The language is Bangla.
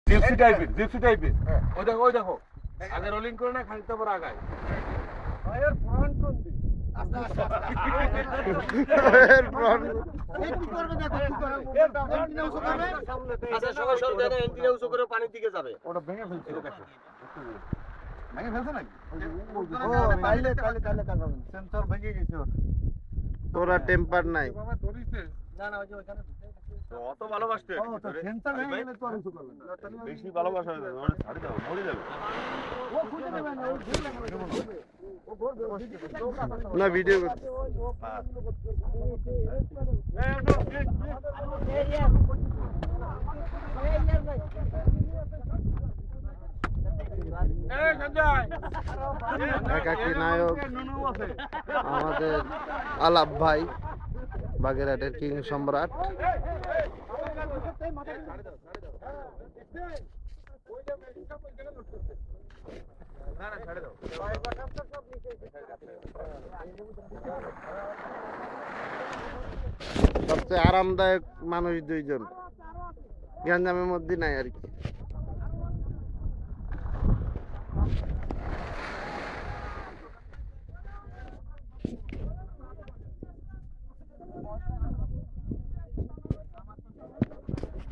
জিপসি টাইপের ওই দেখো আগে রোলিং করে না খালি তারপর আগায় ভাইয়ের ফ্রন্ট কোন দিক আচ্ছা সকাল সকাল দেন এন্টিনা উঁচু করে পানির দিকে যাবে ওটা ভেঙে ফেলছে ভেঙে ফেলছে নাকি তাইলে কাজ হবে সেন্সর ভেঙে গেছে ওরা টেম্পার নাই না না ওই যে ওখানে অত ভালোবাসতে সেন্সর ভেঙে গেলে তো আর কিছু করবে না বেশি ভালোবাসা ওটা ছাড়ি দাও মরে যাবে ও খুঁজে নেবে না ও ঘুরে লাগবে ও ঘুরবে না ভিডিও করতে একাকী নায়ক আমাদের আলাপ ভাই বাগেরহাটের কিং সম্রাট সবচেয়ে আরামদায়ক মানুষ দুইজন গ্যাঞ্জামের মধ্যে নাই আর কি